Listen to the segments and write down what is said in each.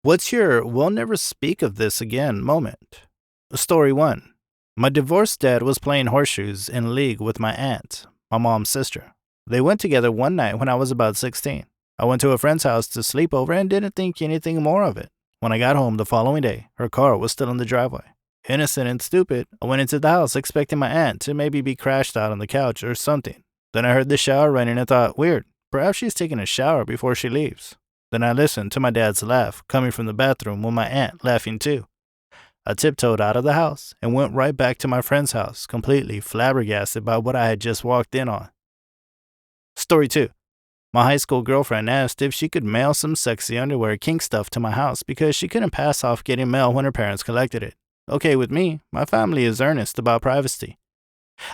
What's your "we'll never speak of this again" moment? Story 1. My divorced dad was playing horseshoes in league with my aunt, my mom's sister. They went together one night when I was about 16. I went to a friend's house to sleep over and didn't think anything more of it. When I got home the following day, her car was still in the driveway. Innocent and stupid, I went into the house expecting my aunt to maybe be crashed out on the couch or something. Then I heard the shower running and thought, weird, perhaps she's taking a shower before she leaves. Then I listened to my dad's laugh coming from the bathroom with my aunt laughing too. I tiptoed out of the house and went right back to my friend's house, completely flabbergasted by what I had just walked in on. Story 2. My high school girlfriend asked if she could mail some sexy underwear kink stuff to my house because she couldn't pass off getting mail when her parents collected it. Okay with me, my family is earnest about privacy.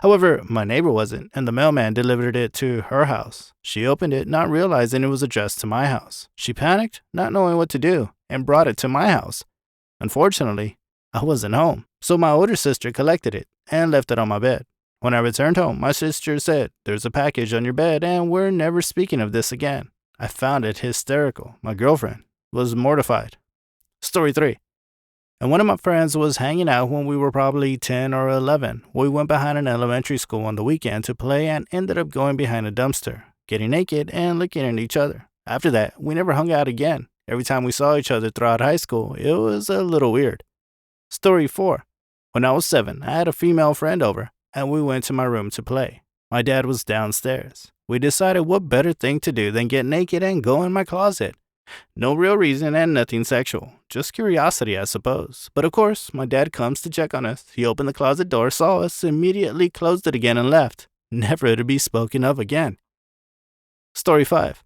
However, my neighbor wasn't, and the mailman delivered it to her house. She opened it, not realizing it was addressed to my house. She panicked, not knowing what to do, and brought it to my house. Unfortunately, I wasn't home, so my older sister collected it and left it on my bed. When I returned home, my sister said, "There's a package on your bed, and we're never speaking of this again." I found it hysterical. My girlfriend was mortified. Story 3. And one of my friends was hanging out when we were probably 10 or 11. We went behind an elementary school on the weekend to play and ended up going behind a dumpster, getting naked and looking at each other. After that, we never hung out again. Every time we saw each other throughout high school, it was a little weird. Story 4. When I was 7, I had a female friend over, and we went to my room to play. My dad was downstairs. We decided what better thing to do than get naked and go in my closet. No real reason and nothing sexual. Just curiosity, I suppose. But of course, my dad comes to check on us. He opened the closet door, saw us, immediately closed it again and left. Never to be spoken of again. Story 5.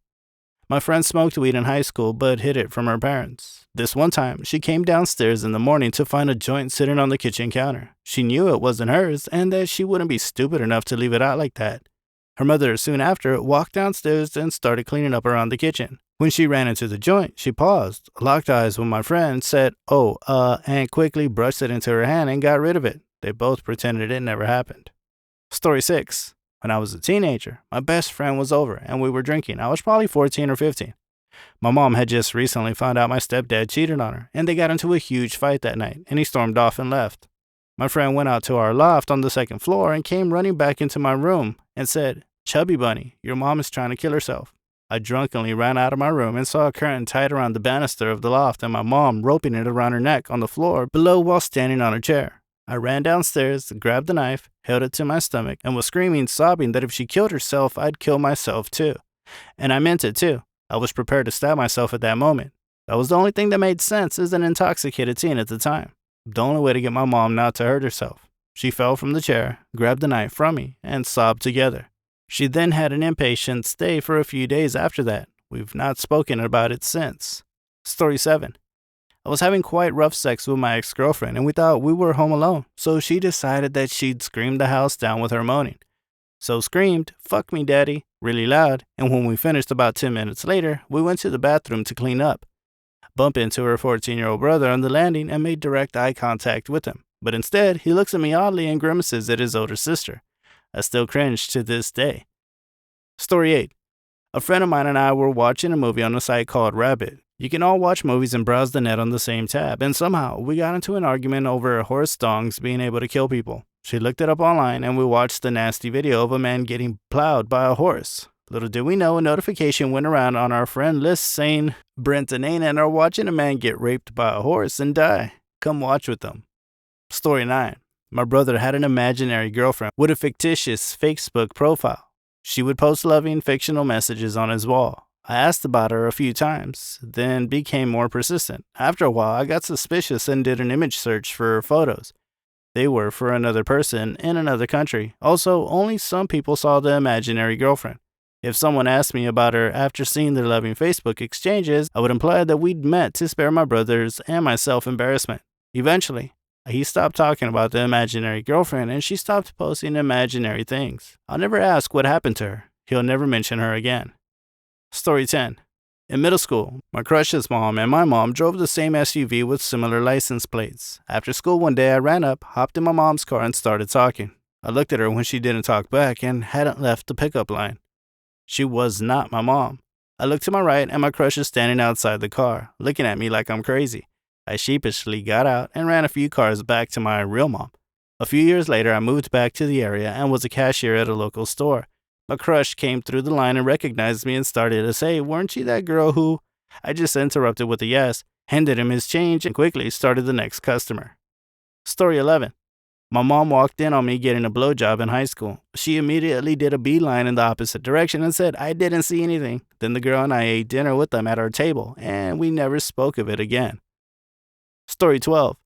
My friend smoked weed in high school but hid it from her parents. This one time, she came downstairs in the morning to find a joint sitting on the kitchen counter. She knew it wasn't hers and that she wouldn't be stupid enough to leave it out like that. Her mother soon after walked downstairs and started cleaning up around the kitchen. When she ran into the joint, she paused, locked eyes with my friend, said, and quickly brushed it into her hand and got rid of it. They both pretended it never happened. Story 6. When I was a teenager, my best friend was over and we were drinking. I was probably 14 or 15. My mom had just recently found out my stepdad cheated on her, and they got into a huge fight that night, and he stormed off and left. My friend went out to our loft on the second floor and came running back into my room and said, "Chubby bunny, your mom is trying to kill herself." I drunkenly ran out of my room and saw a curtain tied around the banister of the loft and my mom roping it around her neck on the floor below while standing on her chair. I ran downstairs, grabbed the knife, held it to my stomach, and was screaming, sobbing that if she killed herself, I'd kill myself too. And I meant it too. I was prepared to stab myself at that moment. That was the only thing that made sense as an intoxicated teen at the time. The only way to get my mom not to hurt herself. She fell from the chair, grabbed the knife from me, and sobbed together. She then had an inpatient stay for a few days after that. We've not spoken about it since. Story 7. I was having quite rough sex with my ex-girlfriend and we thought we were home alone, so she decided that she'd scream the house down with her moaning. So screamed, "Fuck me, daddy," really loud, and when we finished about 10 minutes later, we went to the bathroom to clean up. Bump into her 14-year-old brother on the landing and made direct eye contact with him. But instead, he looks at me oddly and grimaces at his older sister. I still cringe to this day. Story 8. A friend of mine and I were watching a movie on a site called Rabbit. You can all watch movies and browse the net on the same tab, and somehow we got into an argument over horse dongs being able to kill people. She looked it up online and we watched the nasty video of a man getting plowed by a horse. Little did we know a notification went around on our friend list saying, "Brent and Anan are watching a man get raped by a horse and die. Come watch with them." Story 9. My brother had an imaginary girlfriend with a fictitious Facebook profile. She would post loving fictional messages on his wall. I asked about her a few times, then became more persistent. After a while, I got suspicious and did an image search for her photos. They were for another person in another country. Also, only some people saw the imaginary girlfriend. If someone asked me about her after seeing their loving Facebook exchanges, I would imply that we'd met to spare my brothers and myself embarrassment. Eventually, he stopped talking about the imaginary girlfriend and she stopped posting imaginary things. I'll never ask what happened to her. He'll never mention her again. Story 10. In middle school, my crush's mom and my mom drove the same SUV with similar license plates. After school one day, I ran up, hopped in my mom's car, and started talking. I looked at her when she didn't talk back and hadn't left the pickup line. She was not my mom. I look to my right and my crush is standing outside the car, looking at me like I'm crazy. I sheepishly got out and ran a few cars back to my real mom. A few years later, I moved back to the area and was a cashier at a local store. My crush came through the line and recognized me and started to say, "Weren't you that girl who?" I just interrupted with a yes, handed him his change, and quickly started the next customer. Story 11. My mom walked in on me getting a blowjob in high school. She immediately did a beeline in the opposite direction and said, "I didn't see anything." Then the girl and I ate dinner with them at our table, and we never spoke of it again. Story 12.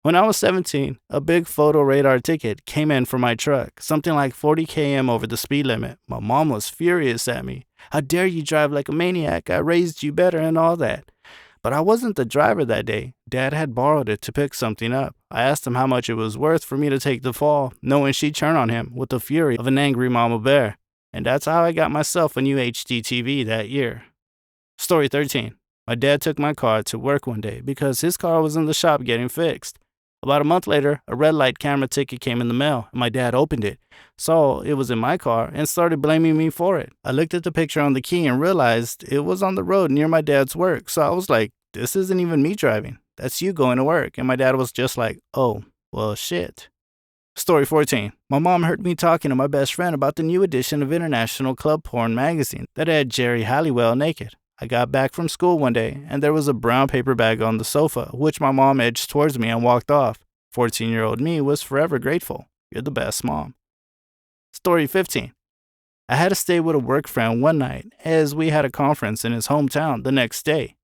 When I was 17, a big photo radar ticket came in for my truck, something like 40 km over the speed limit. My mom was furious at me. "How dare you drive like a maniac? I raised you better," and all that. But I wasn't the driver that day. Dad had borrowed it to pick something up. I asked him how much it was worth for me to take the fall, knowing she'd turn on him with the fury of an angry mama bear. And that's how I got myself a new HD TV that year. Story 13. My dad took my car to work one day because his car was in the shop getting fixed. About a month later, a red light camera ticket came in the mail, and my dad opened it, saw it was in my car, and started blaming me for it. I looked at the picture on the key and realized it was on the road near my dad's work, so I was like, "This isn't even me driving. That's you going to work." And my dad was just like, "Oh, well, shit." Story 14. My mom heard me talking to my best friend about the new edition of International Club Porn magazine that had Jerry Halliwell naked. I got back from school one day, and there was a brown paper bag on the sofa, which my mom edged towards me and walked off. 14-year-old me was forever grateful. You're the best, Mom. Story 15. I had to stay with a work friend one night, as we had a conference in his hometown the next day.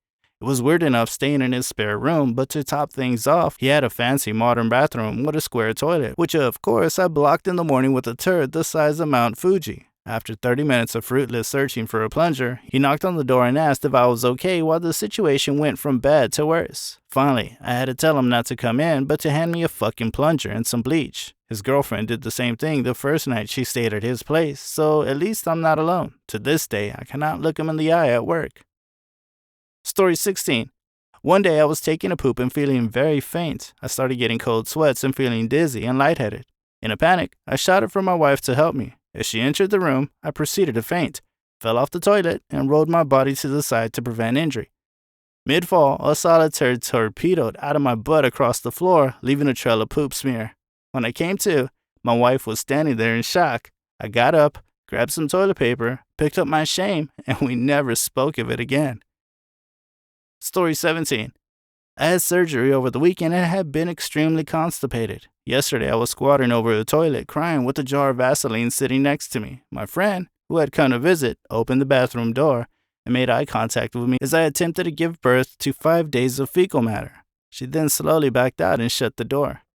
It was weird enough staying in his spare room, but to top things off, he had a fancy modern bathroom with a square toilet, which of course I blocked in the morning with a turd the size of Mount Fuji. After 30 minutes of fruitless searching for a plunger, he knocked on the door and asked if I was okay while the situation went from bad to worse. Finally, I had to tell him not to come in, but to hand me a fucking plunger and some bleach. His girlfriend did the same thing the first night she stayed at his place, so at least I'm not alone. To this day, I cannot look him in the eye at work. Story 16. One day I was taking a poop and feeling very faint. I started getting cold sweats and feeling dizzy and lightheaded. In a panic, I shouted for my wife to help me. As she entered the room, I proceeded to faint, fell off the toilet, and rolled my body to the side to prevent injury. Mid-fall, a solid turd torpedoed out of my butt across the floor, leaving a trail of poop smear. When I came to, my wife was standing there in shock. I got up, grabbed some toilet paper, picked up my shame, and we never spoke of it again. Story 17. I had surgery over the weekend and had been extremely constipated. Yesterday, I was squatting over the toilet, crying with a jar of Vaseline sitting next to me. My friend, who had come to visit, opened the bathroom door and made eye contact with me as I attempted to give birth to 5 days of fecal matter. She then slowly backed out and shut the door.